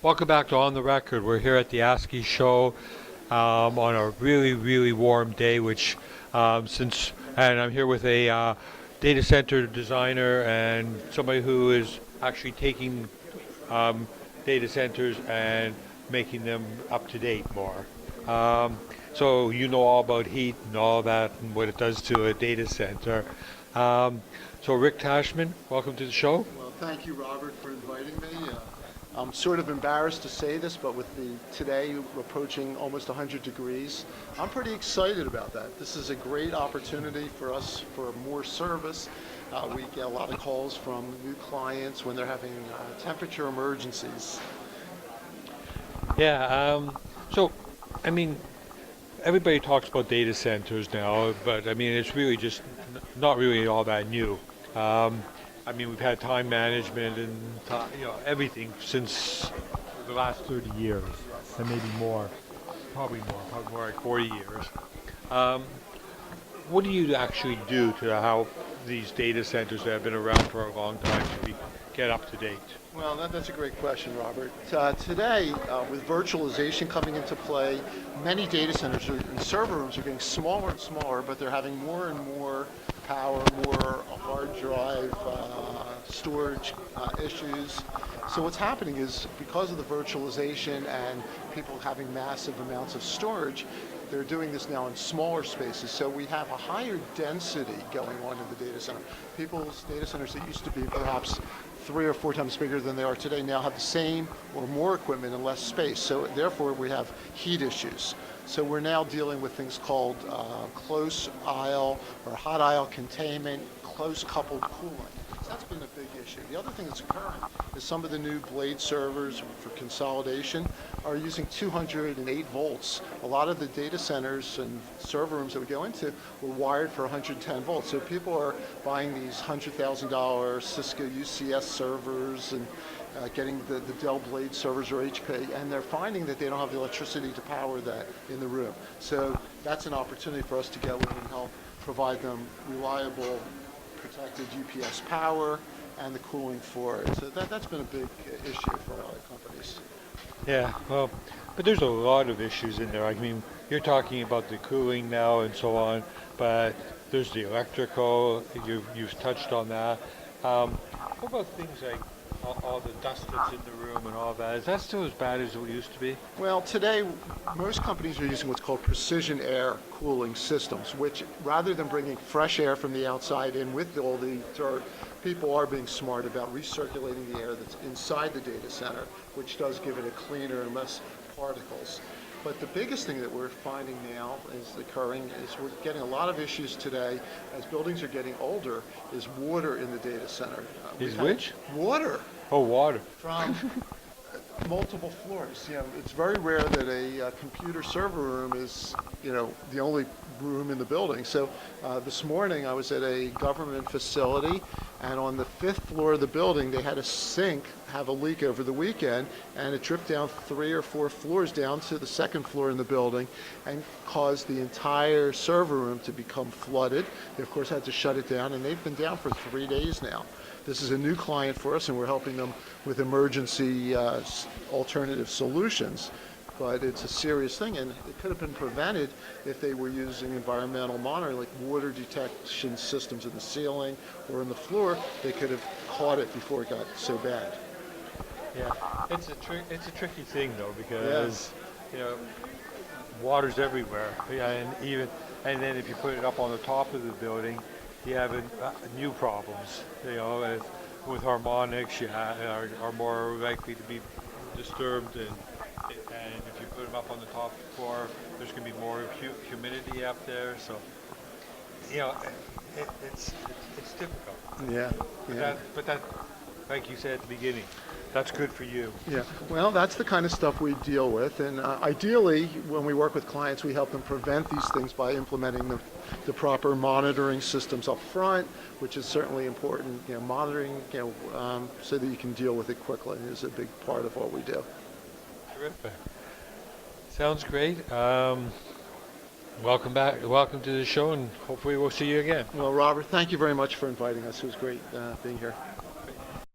Welcome back to On the Record. We're here at the Ascii show on a really, really warm day, and I'm here with a data center designer and somebody who is actually taking data centers and making them up to date more. So you know all about heat and all that and what it does to a data center. So Rick Tashman, welcome to the show. Well, thank you, Robert, for inviting me. I'm sort of embarrassed to say this, but with today approaching almost 100 degrees, I'm pretty excited about that. This is a great opportunity for us for more service. We get a lot of calls from new clients when they're having temperature emergencies. Yeah, so, I mean, everybody talks about data centers now, but I mean, it's really just not really all that new. I mean, we've had time management and everything since the last 30 years, and maybe more, probably more like 40 years. What do you actually do to help these data centers that have been around for a long time to get up to date? Well, that's a great question, Robert. Today, with virtualization coming into play, many data centers and server rooms are getting smaller and smaller, but they're having more and more power, more hard drive storage issues. So what's happening is because of the virtualization and people having massive amounts of storage, they're doing this now in smaller spaces. So we have a higher density going on in the data center. People's data centers that used to be perhaps 3 or 4 times bigger than they are today now have the same or more equipment and less space. So therefore we have heat issues. So we're now dealing with things called close aisle or hot aisle containment, close coupled cooling. So that's been a big issue. The other thing that's occurring is some of the new blade servers for consolidation are using 208 volts. A lot of the data centers and server rooms that we go into were wired for 110 volts. So people are buying these $100,000 Cisco UCS servers and getting the Dell Blade servers or HP, and they're finding that they don't have the electricity to power that in the room. So that's an opportunity for us to go in and help provide them reliable, protected UPS power and the cooling for it. So that's been a big issue for a lot of companies. Yeah, well, but there's a lot of issues in there. I mean, you're talking about the cooling now and so on, but there's the electrical, you've touched on that. What about things like all the dust that's in the room and all that? Is that still as bad as it used to be? Well, today, most companies are using what's called precision air cooling systems, which rather than bringing fresh air from the outside in with all the dirt, people are being smart about recirculating the air that's inside the data center, which does give it a cleaner and less particles. But the biggest thing that we're finding now is occurring is we're getting a lot of issues today as buildings are getting older is water in the data center. Is which? Water. Oh, water. From multiple floors. It's very rare that a computer server room is, the only room in the building. So this morning I was at a government facility, and on the 5th floor of the building they had a sink have a leak over the weekend, and it dripped down 3 or 4 floors down to the 2nd floor in the building and caused the entire server room to become flooded. They of course had to shut it down, and they've been down for 3 days now. This is a new client for us, and we're helping them with emergency alternative solutions. But it's a serious thing, and it could have been prevented if they were using environmental monitoring, like water detection systems in the ceiling or in the floor. They could have caught it before it got so bad. Yeah, it's a tricky thing though, because water's everywhere. Yeah, and then if you put it up on the top of the building, you have new problems. With harmonics, you are more likely to be disturbed, and if you put them up on the top floor, there's going to be more humidity up there. So, it's difficult. Yeah. But that, like you said at the beginning, that's good for you. Yeah, well, that's the kind of stuff we deal with, and ideally, when we work with clients, we help them prevent these things by implementing the proper monitoring systems up front, which is certainly important. Monitoring, so that you can deal with it quickly is a big part of what we do. Terrific. Sounds great. Welcome back. Welcome to the show, and hopefully we'll see you again. Well, Robert, thank you very much for inviting us. It was great being here.